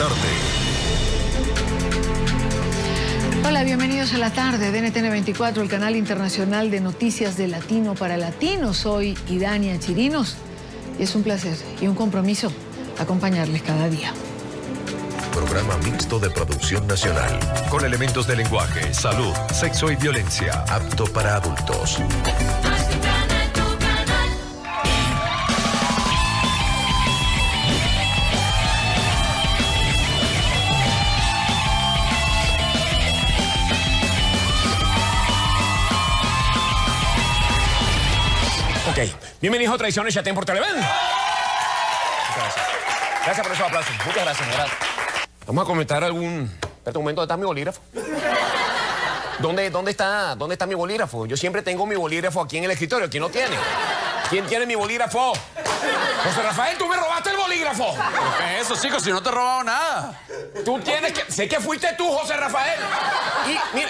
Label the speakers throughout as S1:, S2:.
S1: tarde.
S2: Hola, bienvenidos a la tarde de NTN 24, el canal internacional de noticias de Latino para Latinos. Soy Idania Chirinos y es un placer y un compromiso acompañarles cada día.
S1: Programa mixto de producción nacional, con elementos de lenguaje, salud, sexo y violencia, apto para adultos.
S3: Ok, bienvenidos a Tradiciones Chatén por Televen. Muchas gracias. Gracias por esos aplausos. Muchas gracias, de verdad. Vamos a comentar algún... Espera un momento, ¿dónde está mi bolígrafo? ¿Dónde está mi bolígrafo? Yo siempre tengo mi bolígrafo aquí en el escritorio. ¿Quién lo tiene? ¿Quién tiene mi bolígrafo? José Rafael, tú me robaste el bolígrafo.
S4: ¿Qué es eso, chicos? Si no te he robado nada.
S3: Tú tienes que... Sé que fuiste tú, José Rafael.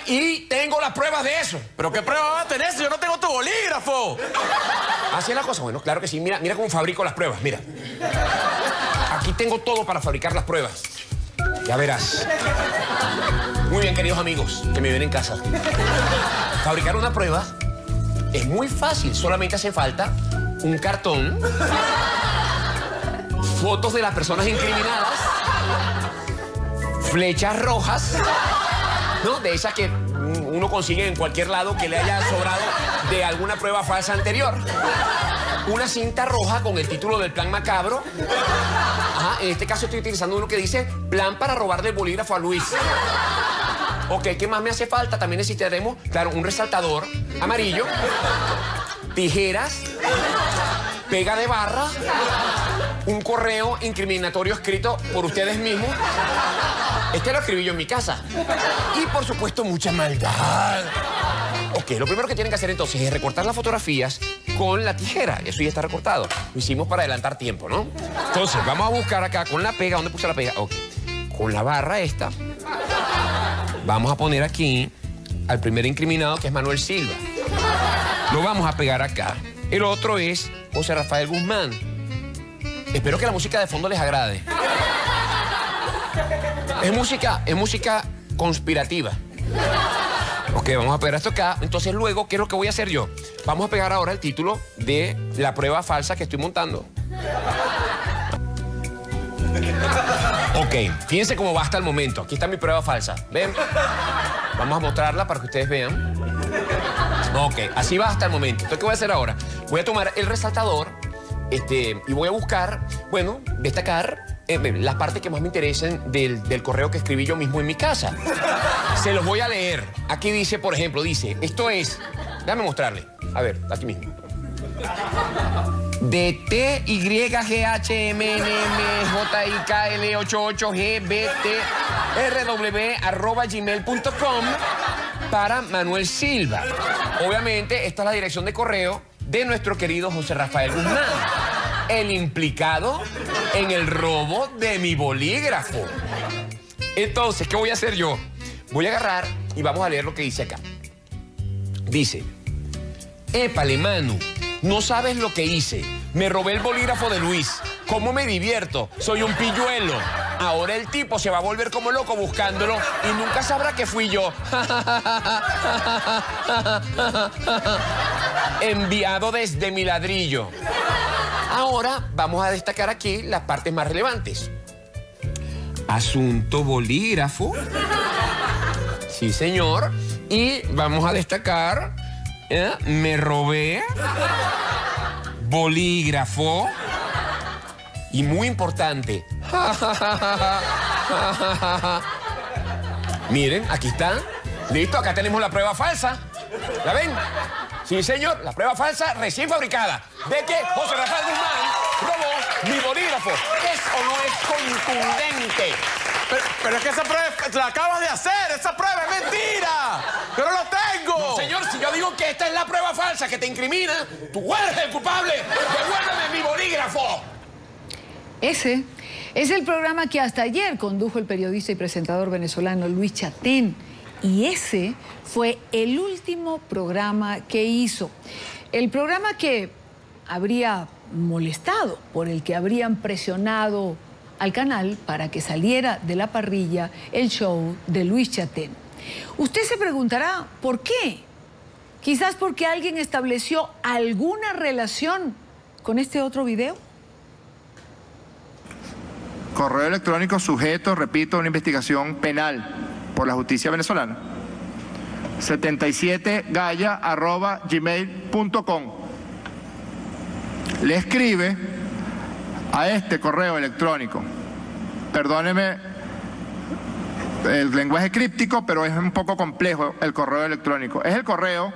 S3: Y tengo las pruebas de eso.
S4: ¿Pero qué prueba vas a tener si yo no tengo tu bolígrafo?
S3: ¿Así es la cosa? Bueno, claro que sí. Mira cómo fabrico las pruebas, mira. Aquí tengo todo para fabricar las pruebas. Ya verás. Muy bien, queridos amigos que me ven en casa. Fabricar una prueba es muy fácil. Solamente hace falta un cartón, fotos de las personas incriminadas, flechas rojas, ¿no? De esas que uno consigue en cualquier lado que le haya sobrado de alguna prueba falsa anterior. Una cinta roja con el título del plan macabro. Ajá, en este caso estoy utilizando uno que dice plan para robarle el bolígrafo a Luis. Ok, ¿qué más me hace falta? También necesitaremos, claro, un resaltador amarillo, tijeras, pega de barra, un correo incriminatorio escrito por ustedes mismos. Este lo escribí yo en mi casa. Y, por supuesto, mucha maldad. Ok, lo primero que tienen que hacer entonces es recortar las fotografías con la tijera. Eso ya está recortado. Lo hicimos para adelantar tiempo, ¿no? Entonces, vamos a buscar acá con la pega. ¿Dónde puse la pega? Ok. Con la barra esta, vamos a poner aquí al primer incriminado, que es Manuel Silva. Lo vamos a pegar acá. El otro es José Rafael Guzmán. Espero que la música de fondo les agrade. Es música conspirativa. Ok, vamos a pegar esto acá. Entonces luego, ¿qué es lo que voy a hacer yo? Vamos a pegar ahora el título de la prueba falsa que estoy montando. Ok, fíjense cómo va hasta el momento. Aquí está mi prueba falsa. ¿Ven? Vamos a mostrarla para que ustedes vean. Ok, así va hasta el momento. Entonces, ¿qué voy a hacer ahora? Voy a tomar el resaltador y voy a buscar, bueno, destacar las partes que más me interesen del correo que escribí yo mismo en mi casa. Se los voy a leer. Aquí dice, por ejemplo, dice, esto es... Déjame mostrarle. A ver, aquí mismo. De TYGHMNMJIKL88GBTRW@gmail.com para Manuel Silva. Obviamente, esta es la dirección de correo de nuestro querido José Rafael Guzmán, el implicado en el robo de mi bolígrafo. Entonces, ¿qué voy a hacer yo? Voy a agarrar y vamos a leer lo que dice acá. Dice, épale, Manu, no sabes lo que hice. Me robé el bolígrafo de Luis. ¿Cómo me divierto? Soy un pilluelo. Ahora el tipo se va a volver como loco buscándolo y nunca sabrá que fui yo. Enviado desde mi ladrillo. Ahora vamos a destacar aquí las partes más relevantes. Asunto bolígrafo. Sí, señor. Y vamos a destacar, me robé bolígrafo. Y muy importante. Miren, aquí está. Listo, acá tenemos la prueba falsa. ¿La ven? Sí, señor, la prueba falsa recién fabricada de que José Rafael Guzmán robó mi bolígrafo. ¿Es o no es contundente?
S4: Pero es que esa prueba la acabas de hacer. Esa prueba es mentira. Yo no lo tengo.
S3: No, señor, si yo digo que esta es la prueba falsa que te incrimina, tú eres el culpable. Devuélveme mi bolígrafo.
S2: Ese es el programa que hasta ayer condujo el periodista y presentador venezolano Luis Chatén. Y ese fue el último programa que hizo. El programa que habría molestado, por el que habrían presionado al canal para que saliera de la parrilla el show de Luis Chatén. Usted se preguntará, ¿por qué? Quizás porque alguien estableció alguna relación con este otro video.
S5: Correo electrónico sujeto, repito, a una investigación penal por la justicia venezolana. 77gaya@gmail.com. Le escribe a este correo electrónico. Perdóneme el lenguaje críptico, pero es un poco complejo el correo electrónico. Es el correo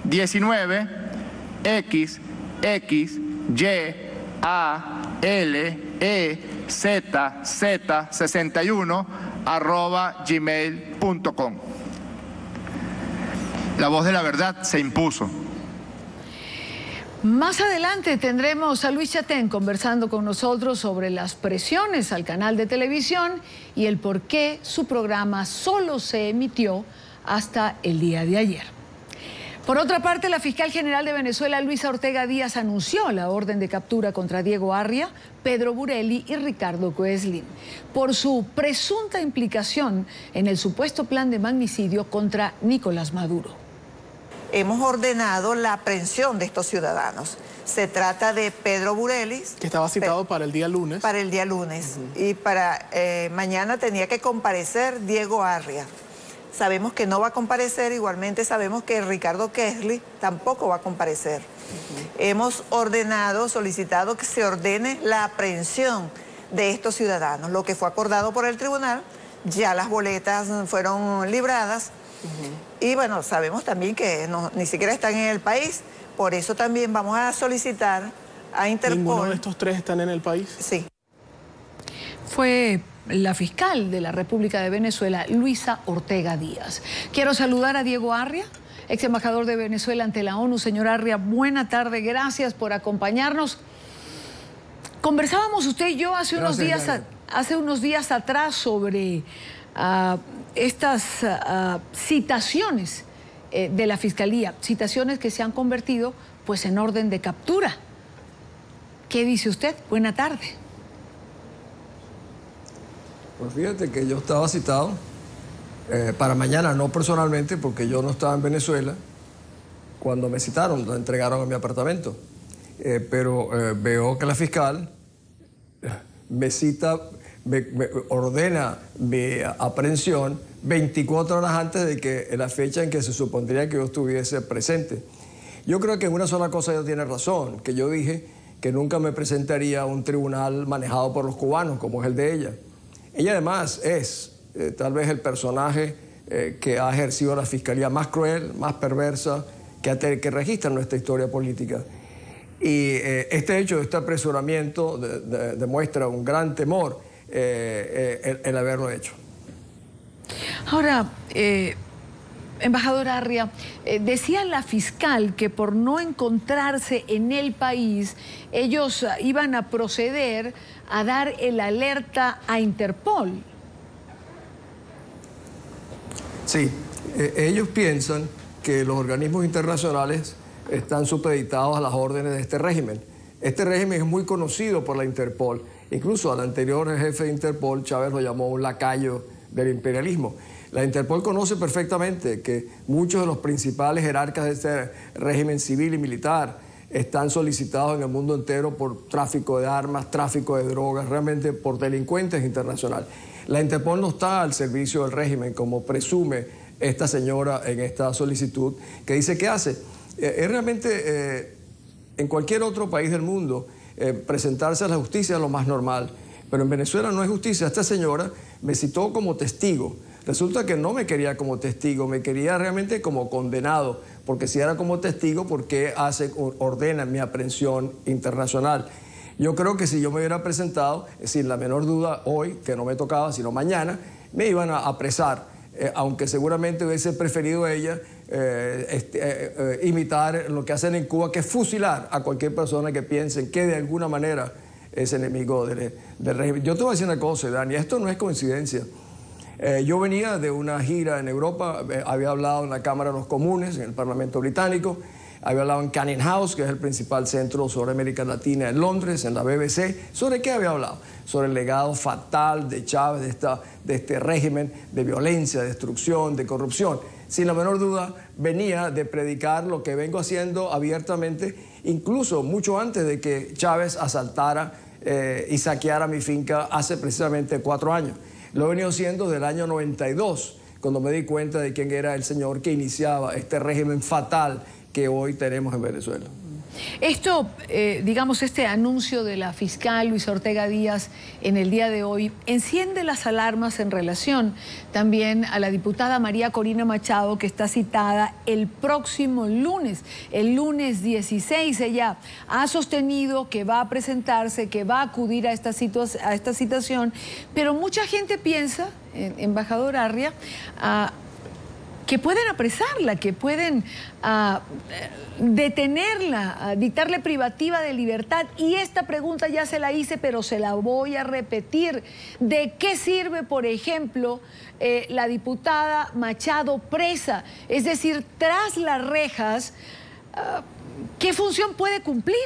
S5: 19xyalez61@gmail.com. La voz de la verdad se impuso.
S2: Más adelante tendremos a Luis Chatén conversando con nosotros sobre las presiones al canal de televisión y el por qué su programa solo se emitió hasta el día de ayer. Por otra parte, la fiscal general de Venezuela, Luisa Ortega Díaz, anunció la orden de captura contra Diego Arria, Pedro Burelli y Ricardo Coeslin por su presunta implicación en el supuesto plan de magnicidio contra Nicolás Maduro.
S6: Hemos ordenado la aprehensión de estos ciudadanos. Se trata de Pedro Burelli.
S7: Que estaba citado para el día lunes.
S6: Para el día lunes. Y para mañana tenía que comparecer Diego Arria. Sabemos que no va a comparecer, igualmente sabemos que Ricardo Coeslin tampoco va a comparecer. Hemos solicitado que se ordene la aprehensión de estos ciudadanos. Lo que fue acordado por el tribunal, ya las boletas fueron libradas. Y bueno, sabemos también que ni siquiera están en el país, por eso también vamos a solicitar a Interpol.
S7: ¿Ninguno de estos tres están en el país?
S6: Sí.
S2: Fue la fiscal de la República de Venezuela, Luisa Ortega Díaz. Quiero saludar a Diego Arria, ex embajador de Venezuela ante la ONU. Señor Arria, buena tarde, gracias por acompañarnos. Conversábamos usted y yo hace unos días atrás sobre estas citaciones de la Fiscalía, citaciones que se han convertido pues en orden de captura. ¿Qué dice usted? Buena tarde.
S8: Pues fíjate que yo estaba citado para mañana, no personalmente, porque yo no estaba en Venezuela cuando me citaron, lo entregaron a mi apartamento. Pero veo que la fiscal me cita, me ordena mi aprehensión 24 horas antes de que la fecha en que se supondría que yo estuviese presente. Yo creo que en una sola cosa ella tiene razón, que yo dije que nunca me presentaría a un tribunal manejado por los cubanos, como es el de ella. Ella además es tal vez el personaje que ha ejercido la fiscalía más cruel, más perversa, que registra nuestra historia política. Y este hecho, este apresuramiento demuestra un gran temor el haberlo hecho.
S2: Ahora, embajador Arria, decía la fiscal que por no encontrarse en el país, ellos iban a proceder a dar el alerta a Interpol.
S8: Sí, ellos piensan que los organismos internacionales están supeditados a las órdenes de este régimen. Este régimen es muy conocido por la Interpol. Incluso al anterior jefe de Interpol, Chávez lo llamó un lacayo del imperialismo. La Interpol conoce perfectamente que muchos de los principales jerarcas de este régimen civil y militar están solicitados en el mundo entero por tráfico de armas, tráfico de drogas, realmente por delincuentes internacionales. La Interpol no está al servicio del régimen, como presume esta señora en esta solicitud, que dice que hace. Es realmente, en cualquier otro país del mundo, presentarse a la justicia es lo más normal, pero en Venezuela no es justicia. Esta señora me citó como testigo. Resulta que no me quería como testigo, me quería realmente como condenado, porque si era como testigo, ¿por qué ordena mi aprehensión internacional? Yo creo que si yo me hubiera presentado, sin la menor duda hoy, que no me tocaba, sino mañana, me iban a apresar, aunque seguramente hubiese preferido ella imitar lo que hacen en Cuba, que es fusilar a cualquier persona que piense que de alguna manera es enemigo del régimen. Yo te voy a decir una cosa, Dani, esto no es coincidencia. Yo venía de una gira en Europa, había hablado en la Cámara de los Comunes, en el Parlamento Británico, había hablado en Canning House, que es el principal centro sobre América Latina en Londres, en la BBC. ¿Sobre qué había hablado? sobre el legado fatal de Chávez, de este régimen de violencia, de destrucción, de corrupción. Sin la menor duda, venía de predicar lo que vengo haciendo abiertamente, incluso mucho antes de que Chávez asaltara y saqueara mi finca hace precisamente 4 años. Lo he venido haciendo desde el año 92, cuando me di cuenta de quién era el señor que iniciaba este régimen fatal que hoy tenemos en Venezuela.
S2: Esto, digamos, este anuncio de la fiscal Luisa Ortega Díaz en el día de hoy enciende las alarmas en relación también a la diputada María Corina Machado, que está citada el próximo lunes, el lunes 16. Ella ha sostenido que va a presentarse, que va a acudir a esta citación, pero mucha gente piensa, embajador Arria, que pueden apresarla, que pueden detenerla, dictarle privativa de libertad. Y esta pregunta ya se la hice, pero se la voy a repetir. ¿De qué sirve, por ejemplo, la diputada Machado presa? Es decir, tras las rejas, ¿qué función puede cumplir?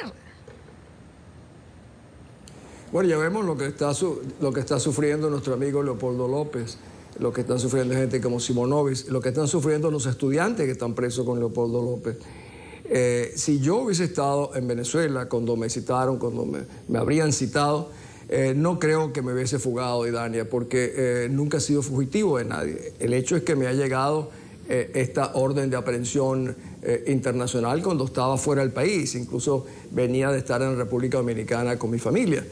S8: Bueno, ya vemos lo que está sufriendo nuestro amigo Leopoldo López, lo que están sufriendo gente como Simonovic, lo que están sufriendo los estudiantes que están presos con Leopoldo López. Si yo hubiese estado en Venezuela cuando me citaron, cuando me habrían citado, no creo que me hubiese fugado, Idania, porque nunca he sido fugitivo de nadie. El hecho es que me ha llegado esta orden de aprehensión internacional cuando estaba fuera del país. Incluso venía de estar en la República Dominicana con mi familia.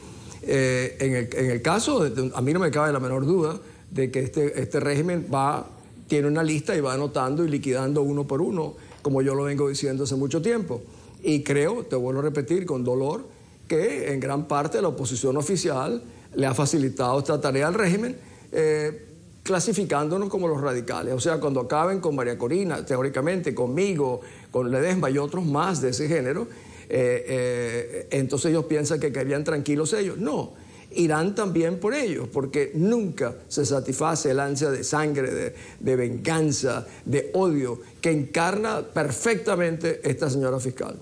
S8: En el caso, a mí no me cabe la menor duda de que este régimen tiene una lista y va anotando y liquidando uno por uno, como yo lo vengo diciendo hace mucho tiempo. Y creo, te vuelvo a repetir con dolor, que en gran parte la oposición oficial le ha facilitado esta tarea al régimen, clasificándonos como los radicales. O sea, cuando acaben con María Corina, teóricamente, conmigo, con Ledesma y otros más de ese género, entonces ellos piensan que quedarían tranquilos ellos. No. Irán también por ellos, porque nunca se satisface el ansia de sangre, de venganza, de odio, que encarna perfectamente esta señora fiscal.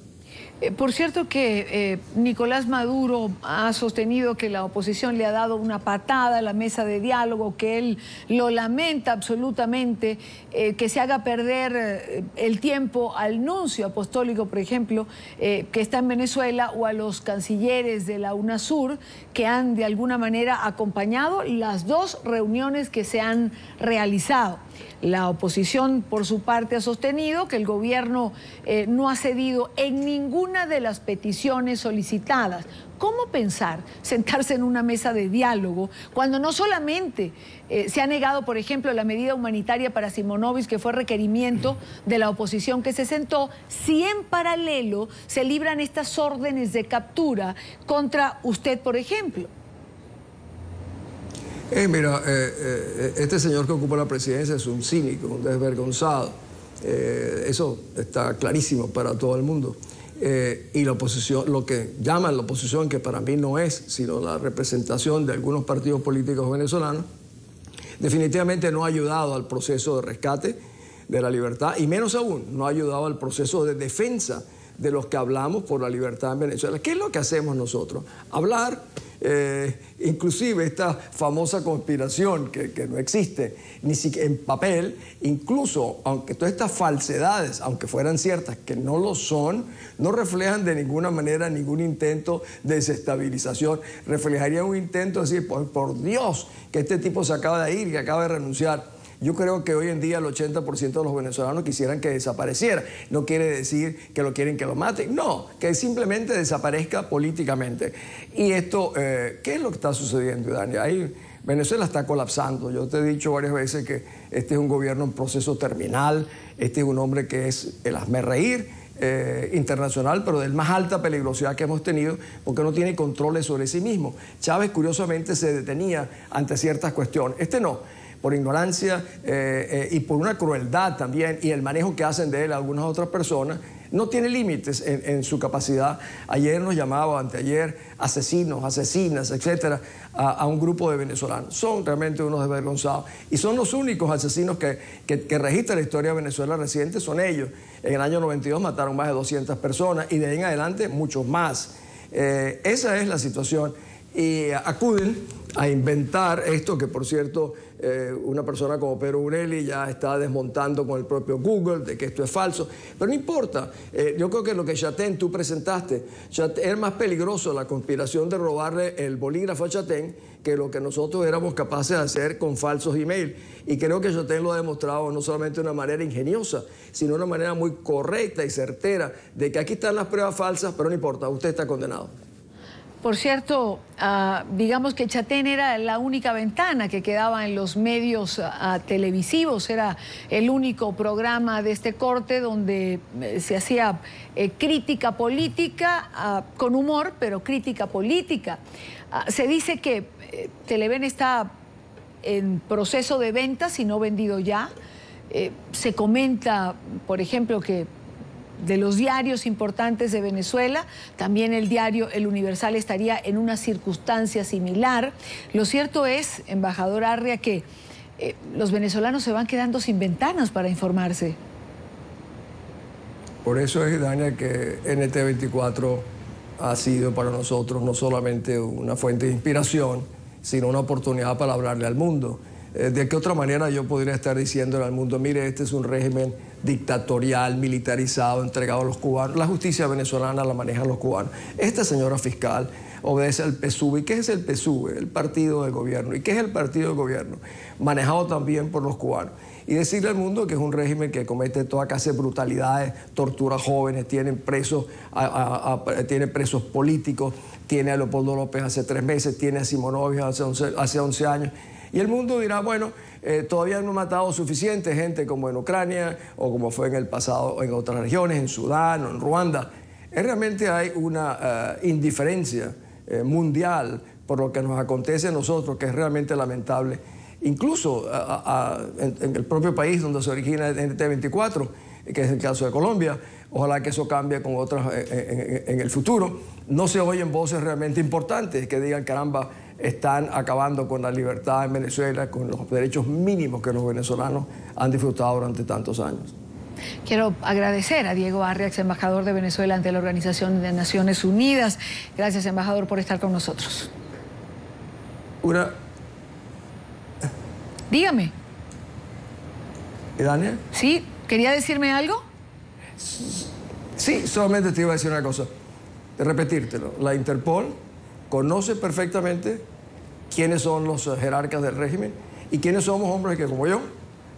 S2: Por cierto que Nicolás Maduro ha sostenido que la oposición le ha dado una patada a la mesa de diálogo, que él lo lamenta absolutamente, que se haga perder el tiempo al nuncio apostólico, por ejemplo, que está en Venezuela, o a los cancilleres de la UNASUR, que han de alguna manera acompañado las 2 reuniones que se han realizado. La oposición, por su parte, ha sostenido que el gobierno no ha cedido en ninguna de las peticiones solicitadas. ¿Cómo pensar sentarse en una mesa de diálogo cuando no solamente se ha negado, por ejemplo, la medida humanitaria para Simonovic, que fue requerimiento de la oposición que se sentó, si en paralelo se libran estas órdenes de captura contra usted, por ejemplo?
S8: Mira, este señor que ocupa la presidencia es un cínico, un desvergonzado. Eso está clarísimo para todo el mundo. Y la oposición, lo que llaman la oposición, que para mí no es sino la representación de algunos partidos políticos venezolanos, definitivamente no ha ayudado al proceso de rescate de la libertad, y menos aún no ha ayudado al proceso de defensa de los que hablamos por la libertad en Venezuela. ¿Qué es lo que hacemos nosotros? Hablar. Inclusive esta famosa conspiración que no existe ni siquiera en papel, incluso aunque todas estas falsedades, aunque fueran ciertas, que no lo son, no reflejan de ninguna manera ningún intento de desestabilización. Reflejaría un intento de decir, por Dios, que este tipo se acaba de ir, que acaba de renunciar. Yo creo que hoy en día el 80% de los venezolanos quisieran que desapareciera. No quiere decir que lo quieren que lo maten, no, que simplemente desaparezca políticamente. Y esto, ¿qué es lo que está sucediendo, Dani? Ahí Venezuela está colapsando. Yo te he dicho varias veces que este es un gobierno en proceso terminal, este es un hombre que es el hazmerreír internacional, pero de más alta peligrosidad que hemos tenido, porque no tiene controles sobre sí mismo. Chávez, curiosamente, se detenía ante ciertas cuestiones. Este no. Por ignorancia y por una crueldad también, y el manejo que hacen de él algunas otras personas, no tiene límites en su capacidad. Ayer nos llamaba, anteayer, asesinos, asesinas, etcétera, a un grupo de venezolanos. Son realmente unos desvergonzados. Y son los únicos asesinos que registra la historia de Venezuela reciente, son ellos. En el año 92 mataron más de 200 personas y de ahí en adelante muchos más. Esa es la situación. y acuden a inventar esto que, por cierto, una persona como Pedro Burelli ya está desmontando con el propio Google de que esto es falso. Pero no importa, yo creo que lo que Chatén tú presentaste, es más peligroso la conspiración de robarle el bolígrafo a Chatén que lo que nosotros éramos capaces de hacer con falsos emails. Y creo que Chatén lo ha demostrado no solamente de una manera ingeniosa, sino de una manera muy correcta y certera de que aquí están las pruebas falsas, pero no importa, usted está condenado.
S2: Por cierto, digamos que Chatén era la única ventana que quedaba en los medios televisivos, era el único programa de este corte donde se hacía crítica política, con humor, pero crítica política. Se dice que Televen está en proceso de venta, si no vendido ya. Se comenta, por ejemplo, que de los diarios importantes de Venezuela, también el diario El Universal estaría en una circunstancia similar. Lo cierto es, embajador Arria, que los venezolanos se van quedando sin ventanas para informarse.
S8: Por eso es, Dania, que NT24 ha sido para nosotros no solamente una fuente de inspiración, sino una oportunidad para hablarle al mundo. ¿De qué otra manera yo podría estar diciéndole al mundo, mire, este es un régimen dictatorial, militarizado, entregado a los cubanos? La justicia venezolana la manejan los cubanos. Esta señora fiscal obedece al PSUV. ¿Y qué es el PSUV? El partido del gobierno. ¿Y qué es el partido del gobierno? Manejado también por los cubanos. Y decirle al mundo que es un régimen que comete toda clase de brutalidades, tortura jóvenes, tiene presos políticos, tiene a Leopoldo López hace 3 meses, tiene a Simonovic hace 11 años. Y el mundo dirá, bueno, todavía no han matado suficiente gente como en Ucrania o como fue en el pasado en otras regiones, en Sudán o en Ruanda. Realmente hay una indiferencia mundial por lo que nos acontece a nosotros, que es realmente lamentable. Incluso en el propio país donde se origina el NT24, que es el caso de Colombia, ojalá que eso cambie con otras en el futuro. No se oyen voces realmente importantes que digan, caramba, están acabando con la libertad en Venezuela, con los derechos mínimos que los venezolanos han disfrutado durante tantos años.
S2: Quiero agradecer a Diego Arria, ex embajador de Venezuela ante la Organización de Naciones Unidas. Gracias, embajador, por estar con nosotros. Dígame.
S8: ¿Y Daniel?
S2: ¿Sí? ¿Quería decirme algo?
S8: Sí, solamente te iba a decir una cosa. Repetírtelo. La Interpol conoce perfectamente quiénes son los jerarcas del régimen y quiénes somos hombres que, como yo,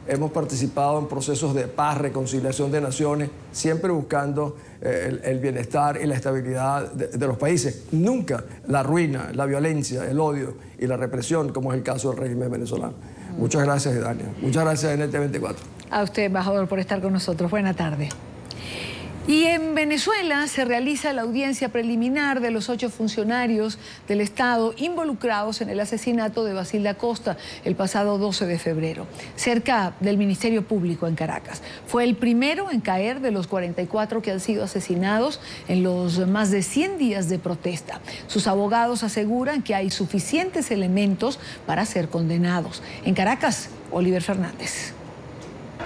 S8: hemos participado en procesos de paz, reconciliación de naciones, siempre buscando el bienestar y la estabilidad de los países. Nunca la ruina, la violencia, el odio y la represión, como es el caso del régimen venezolano. Muchas gracias, Dania. Muchas gracias, NT24.
S2: A usted, embajador, por estar con nosotros. Buena tarde. Y en Venezuela se realiza la audiencia preliminar de los 8 funcionarios del Estado involucrados en el asesinato de Basilda Costa el pasado 12 de febrero, cerca del Ministerio Público en Caracas. Fue el primero en caer de los 44 que han sido asesinados en los más de 100 días de protesta. Sus abogados aseguran que hay suficientes elementos para ser condenados. En Caracas, Oliver Fernández.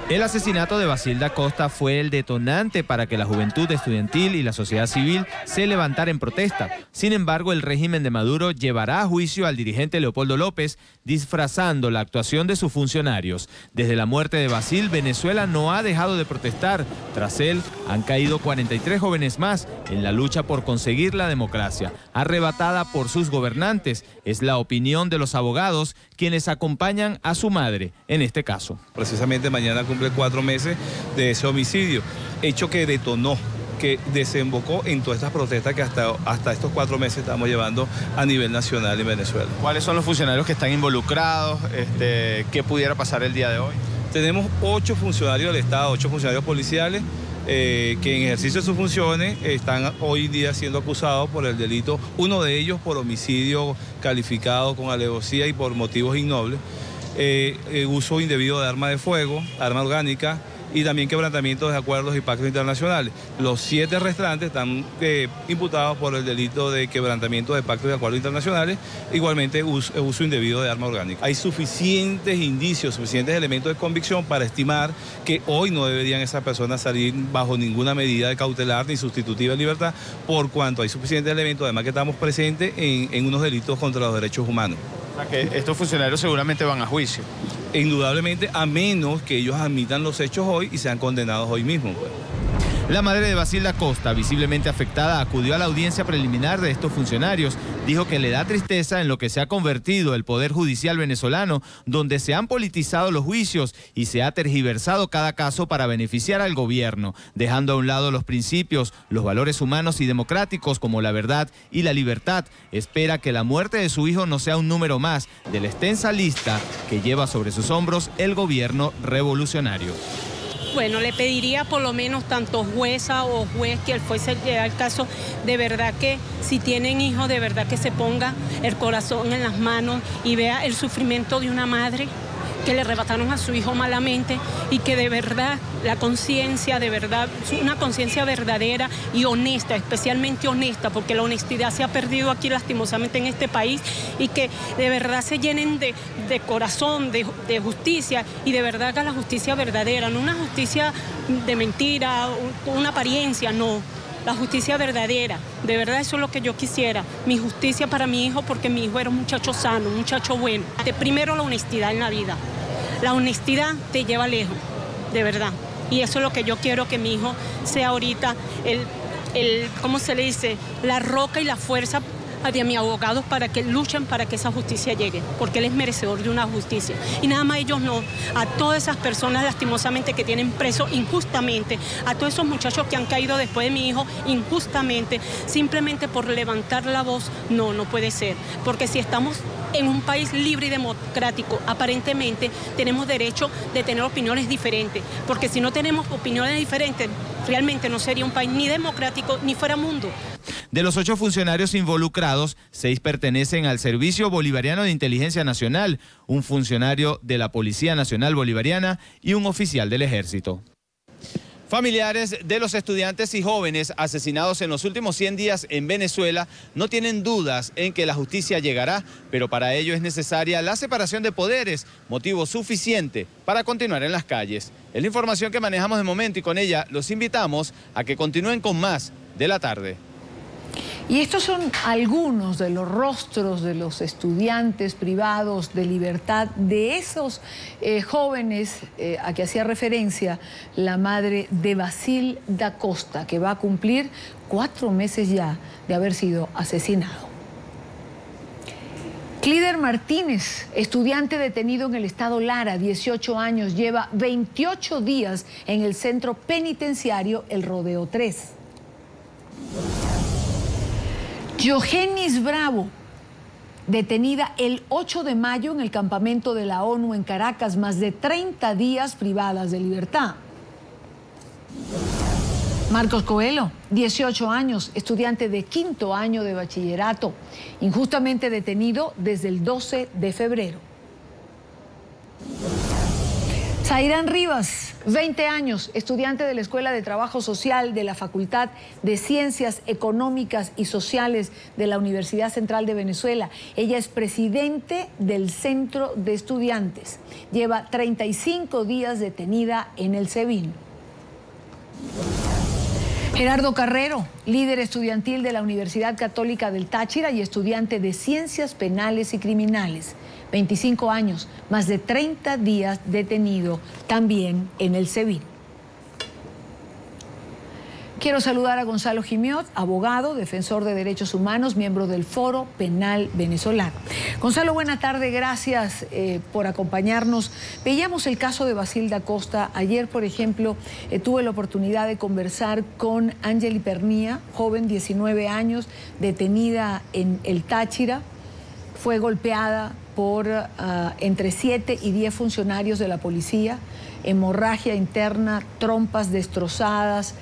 S9: El asesinato de Basilda Costa fue el detonante para que la juventud estudiantil y la sociedad civil se levantara en protesta. Sin embargo, el régimen de Maduro llevará a juicio al dirigente Leopoldo López, disfrazando la actuación de sus funcionarios. Desde la muerte de Basil, Venezuela no ha dejado de protestar. Tras él, han caído 43 jóvenes más en la lucha por conseguir la democracia, arrebatada por sus gobernantes. Es la opinión de los abogados, quienes acompañan a su madre en este caso.
S10: Precisamente mañana cumple 4 meses de ese homicidio, hecho que detonó, que desembocó en todas estas protestas que hasta estos 4 meses estamos llevando a nivel nacional en Venezuela.
S9: ¿Cuáles son los funcionarios que están involucrados? ¿Qué pudiera pasar el día de hoy?
S10: Tenemos 8 funcionarios del Estado, 8 funcionarios policiales que en ejercicio de sus funciones están hoy día siendo acusados por el delito, uno de ellos por homicidio calificado con alevosía y por motivos innobles, uso indebido de arma de fuego, arma orgánica, y también quebrantamiento de acuerdos y pactos internacionales. Los 7 restantes están imputados por el delito de quebrantamiento de pactos y acuerdos internacionales, igualmente uso indebido de arma orgánica. Hay suficientes indicios, suficientes elementos de convicción para estimar que hoy no deberían esas personas salir bajo ninguna medida de cautelar ni sustitutiva de libertad, por cuanto hay suficientes elementos, además que estamos presentes en unos delitos contra los derechos humanos.
S11: O sea que estos funcionarios seguramente van a juicio.
S10: Indudablemente, a menos que ellos admitan los hechos hoy y sean condenados hoy mismo, pues.
S9: La madre de Basilda Costa, visiblemente afectada, acudió a la audiencia preliminar de estos funcionarios. Dijo que le da tristeza en lo que se ha convertido el Poder Judicial venezolano, donde se han politizado los juicios y se ha tergiversado cada caso para beneficiar al gobierno, dejando a un lado los principios, los valores humanos y democráticos como la verdad y la libertad. Espera que la muerte de su hijo no sea un número más de la extensa lista que lleva sobre sus hombros el gobierno revolucionario.
S12: Bueno, le pediría por lo menos tanto jueza o juez que él fuese al caso, de verdad que si tienen hijos, de verdad que se ponga el corazón en las manos y vea el sufrimiento de una madre que le arrebataron a su hijo malamente y que de verdad la conciencia, de verdad, una conciencia verdadera y honesta, especialmente honesta, porque la honestidad se ha perdido aquí lastimosamente en este país, y que de verdad se llenen de corazón, de justicia, y de verdad haga la justicia verdadera, no una justicia de mentira, una apariencia, no. La justicia verdadera, de verdad eso es lo que yo quisiera, mi justicia para mi hijo, porque mi hijo era un muchacho sano, un muchacho bueno. Primero la honestidad en la vida, la honestidad te lleva lejos, de verdad, y eso es lo que yo quiero que mi hijo sea ahorita, ¿cómo se le dice? La roca y la fuerza de mis abogados para que luchen para que esa justicia llegue, porque él es merecedor de una justicia. Y nada más ellos no, a todas esas personas lastimosamente que tienen preso injustamente, a todos esos muchachos que han caído después de mi hijo injustamente, simplemente por levantar la voz, no puede ser, porque si estamos en un país libre y democrático, aparentemente tenemos derecho de tener opiniones diferentes, porque si no tenemos opiniones diferentes, realmente no sería un país ni democrático ni fuera mundo.
S9: De los 8 funcionarios involucrados, 6 pertenecen al Servicio Bolivariano de Inteligencia Nacional, un funcionario de la Policía Nacional Bolivariana y un oficial del Ejército. Familiares de los estudiantes y jóvenes asesinados en los últimos 100 días en Venezuela no tienen dudas en que la justicia llegará, pero para ello es necesaria la separación de poderes, motivo suficiente para continuar en las calles. Es la información que manejamos de momento y con ella los invitamos a que continúen con más de la tarde.
S2: Y estos son algunos de los rostros de los estudiantes privados de libertad, de esos jóvenes a que hacía referencia la madre de Basilda Costa, que va a cumplir 4 meses ya de haber sido asesinado. Clíder Martínez, estudiante detenido en el estado Lara, 18 años, lleva 28 días en el centro penitenciario El Rodeo 3. Yogenis Bravo, detenida el 8 de mayo en el campamento de la ONU en Caracas, más de 30 días privadas de libertad. Marcos Coelho, 18 años, estudiante de 5º año de bachillerato, injustamente detenido desde el 12 de febrero. Zairán Rivas, 20 años, estudiante de la Escuela de Trabajo Social de la Facultad de Ciencias Económicas y Sociales de la Universidad Central de Venezuela. Ella es presidente del Centro de Estudiantes. Lleva 35 días detenida en el SEBIN. Gerardo Carrero, líder estudiantil de la Universidad Católica del Táchira y estudiante de Ciencias Penales y Criminales. 25 años, más de 30 días detenido también en el SEBIN. Quiero saludar a Gonzalo Gimiot, abogado, defensor de derechos humanos, miembro del Foro Penal Venezolano. Gonzalo, buena tarde, gracias por acompañarnos. Veíamos el caso de Basilda Costa. Ayer, por ejemplo, tuve la oportunidad de conversar con Angeli Pernía, joven, 19 años, detenida en el Táchira. Fue golpeada por entre 7 y 10 funcionarios de la policía, hemorragia interna, trompas destrozadas.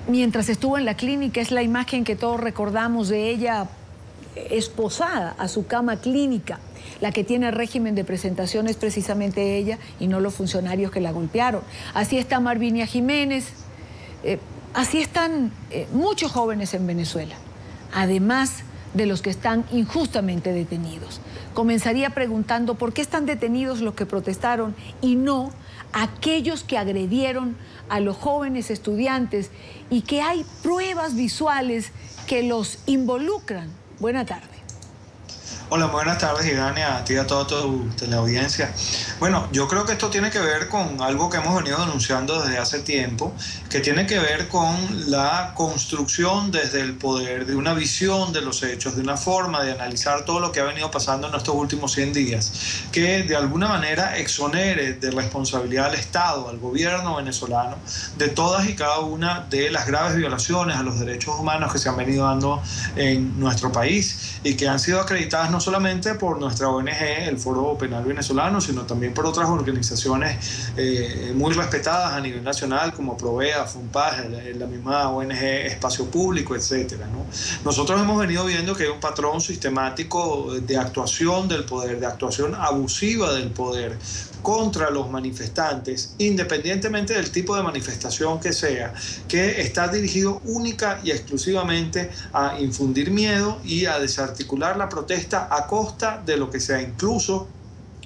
S2: Mientras estuvo en la clínica, es la imagen que todos recordamos de ella esposada a su cama clínica. La que tiene régimen de presentación es precisamente ella y no los funcionarios que la golpearon. Así está Marvinia Jiménez, así están muchos jóvenes en Venezuela, además de los que están injustamente detenidos. Comenzaría preguntando por qué están detenidos los que protestaron y no aquellos que agredieron a los jóvenes estudiantes y que hay pruebas visuales que los involucran. Buena tarde.
S13: Hola, buenas tardes, Idania, a ti y a toda tu teleaudiencia. Bueno, yo creo que esto tiene que ver con algo que hemos venido denunciando desde hace tiempo, que tiene que ver con la construcción desde el poder, de una visión de los hechos, de una forma de analizar todo lo que ha venido pasando en estos últimos 100 días, que de alguna manera exonere de responsabilidad al Estado, al gobierno venezolano, de todas y cada una de las graves violaciones a los derechos humanos que se han venido dando en nuestro país y que han sido acreditadas no solamente por nuestra ONG, el Foro Penal Venezolano, sino también por otras organizaciones muy respetadas a nivel nacional, como Provea, FUNPAG, la misma ONG Espacio Público, etcétera, ¿no? Nosotros hemos venido viendo que hay un patrón sistemático de actuación del poder, de actuación abusiva del poder contra los manifestantes, independientemente del tipo de manifestación que sea, que está dirigido única y exclusivamente a infundir miedo y a desarticular la protesta a costa de lo que sea, incluso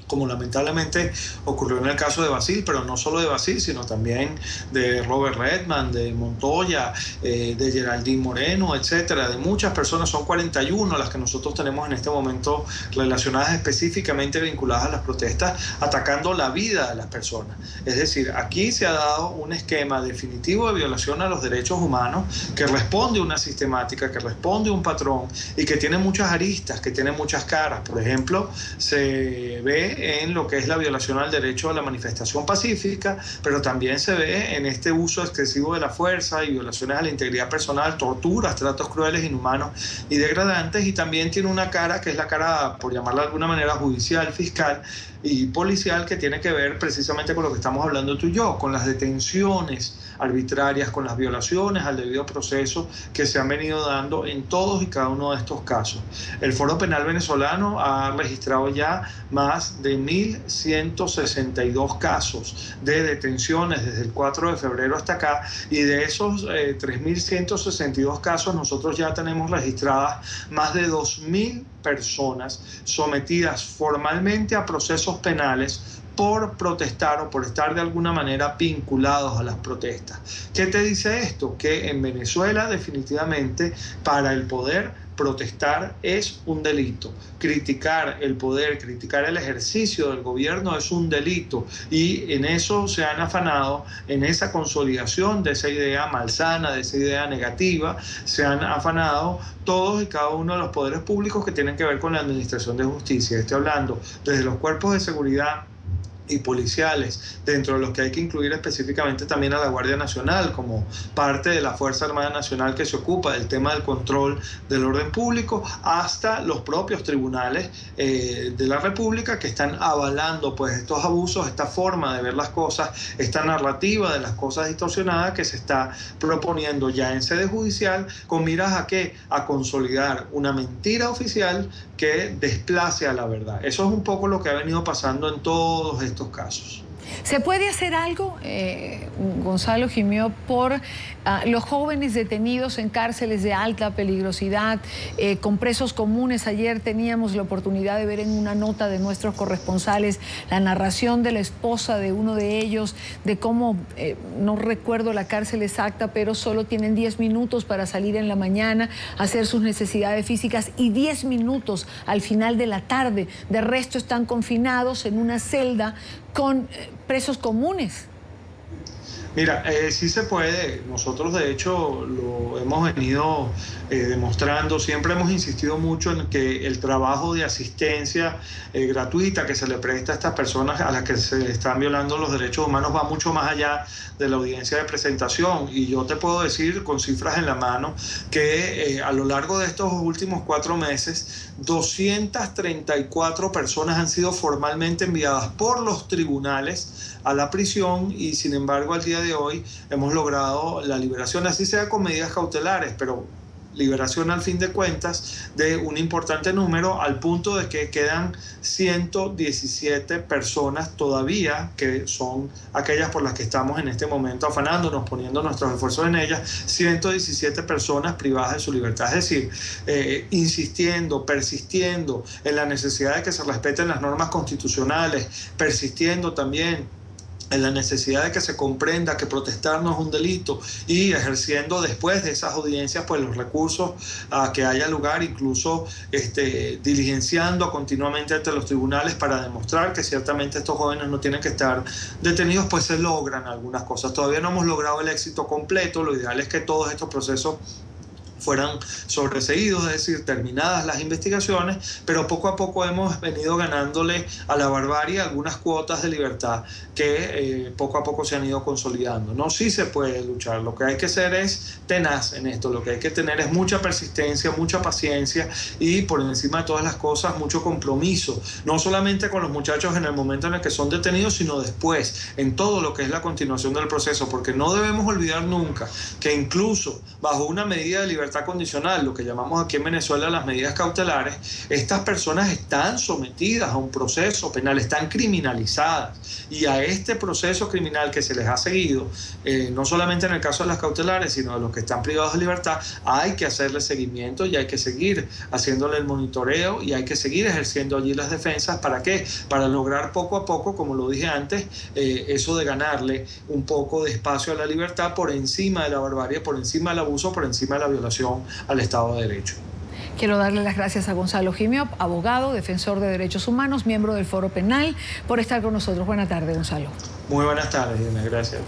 S13: como lamentablemente ocurrió en el caso de Basil, pero no solo de Basil, sino también de Robert Redman, de Montoya, de Geraldine Moreno, etcétera, de muchas personas. Son 41 las que nosotros tenemos en este momento relacionadas específicamente vinculadas a las protestas, atacando la vida de las personas. Es decir, aquí se ha dado un esquema definitivo de violación a los derechos humanos que responde a una sistemática, que responde a un patrón y que tiene muchas aristas, que tiene muchas caras. Por ejemplo, se ve en lo que es la violación al derecho a la manifestación pacífica, pero también se ve en este uso excesivo de la fuerza y violaciones a la integridad personal, torturas, tratos crueles, inhumanos y degradantes, y también tiene una cara que es la cara, por llamarla de alguna manera, judicial, fiscal y policial, que tiene que ver precisamente con lo que estamos hablando tú y yo, con las detenciones arbitrarias, con las violaciones al debido proceso que se han venido dando en todos y cada uno de estos casos. El Foro Penal Venezolano ha registrado ya más de 1.162 casos de detenciones desde el 4 de febrero hasta acá, y de esos 3.162 casos nosotros ya tenemos registradas más de 2.000 personas sometidas formalmente a procesos penales por protestar o por estar de alguna manera vinculados a las protestas. ¿Qué te dice esto? Que en Venezuela definitivamente para el poder protestar es un delito. Criticar el poder, criticar el ejercicio del gobierno es un delito, y en eso se han afanado, en esa consolidación de esa idea malsana, de esa idea negativa, se han afanado todos y cada uno de los poderes públicos que tienen que ver con la administración de justicia. Estoy hablando desde los cuerpos de seguridad y policiales, dentro de los que hay que incluir específicamente también a la Guardia Nacional como parte de la Fuerza Armada Nacional que se ocupa del tema del control del orden público, hasta los propios tribunales de la República que están avalando pues estos abusos, esta forma de ver las cosas, esta narrativa de las cosas distorsionadas que se está proponiendo ya en sede judicial, con miras a ¿qué? A consolidar una mentira oficial que desplace a la verdad. Eso es un poco lo que ha venido pasando en todos estos casos.
S2: ¿Se puede hacer algo, Gonzalo Gimió, por los jóvenes detenidos en cárceles de alta peligrosidad, con presos comunes? Ayer teníamos la oportunidad de ver en una nota de nuestros corresponsales la narración de la esposa de uno de ellos, de cómo, no recuerdo la cárcel exacta, pero solo tienen 10 minutos para salir en la mañana, hacer sus necesidades físicas, y 10 minutos al final de la tarde. De resto están confinados en una celda con presos comunes.
S13: Mira, sí se puede. Nosotros de hecho lo hemos venido demostrando. Siempre hemos insistido mucho en que el trabajo de asistencia gratuita que se le presta a estas personas a las que se están violando los derechos humanos va mucho más allá de la audiencia de presentación. Y yo te puedo decir con cifras en la mano que a lo largo de estos últimos 4 meses 234 personas han sido formalmente enviadas por los tribunales a la prisión, y sin embargo al día de hoy hemos logrado la liberación, así sea con medidas cautelares, pero liberación al fin de cuentas de un importante número, al punto de que quedan 117 personas todavía, que son aquellas por las que estamos en este momento afanándonos, poniendo nuestros esfuerzos en ellas, 117 personas privadas de su libertad. Es decir, insistiendo, persistiendo en la necesidad de que se respeten las normas constitucionales, persistiendo también en la necesidad de que se comprenda que protestar no es un delito, y ejerciendo después de esas audiencias pues los recursos a que haya lugar, incluso diligenciando continuamente ante los tribunales para demostrar que ciertamente estos jóvenes no tienen que estar detenidos, pues se logran algunas cosas. Todavía no hemos logrado el éxito completo. Lo ideal es que todos estos procesos fueran sobreseídos, es decir, terminadas las investigaciones, pero poco a poco hemos venido ganándole a la barbarie algunas cuotas de libertad que poco a poco se han ido consolidando. No, sí se puede luchar, lo que hay que ser es tenaz en esto, lo que hay que tener es mucha persistencia, mucha paciencia y, por encima de todas las cosas, mucho compromiso, no solamente con los muchachos en el momento en el que son detenidos, sino después, en todo lo que es la continuación del proceso, porque no debemos olvidar nunca que incluso bajo una medida de libertad condicional, lo que llamamos aquí en Venezuela las medidas cautelares, estas personas están sometidas a un proceso penal, están criminalizadas, y a este proceso criminal que se les ha seguido, no solamente en el caso de las cautelares, sino de los que están privados de libertad, hay que hacerle seguimiento y hay que seguir haciéndole el monitoreo y hay que seguir ejerciendo allí las defensas. ¿Para qué? Para lograr poco a poco, como lo dije antes, eso de ganarle un poco de espacio a la libertad por encima de la barbarie, por encima del abuso, por encima de la violación al Estado de Derecho.
S2: Quiero darle las gracias a Gonzalo Gimiop, abogado, defensor de derechos humanos, miembro del Foro Penal, por estar con nosotros. Buenas tardes, Gonzalo.
S13: Muy buenas tardes, Diana. Gracias.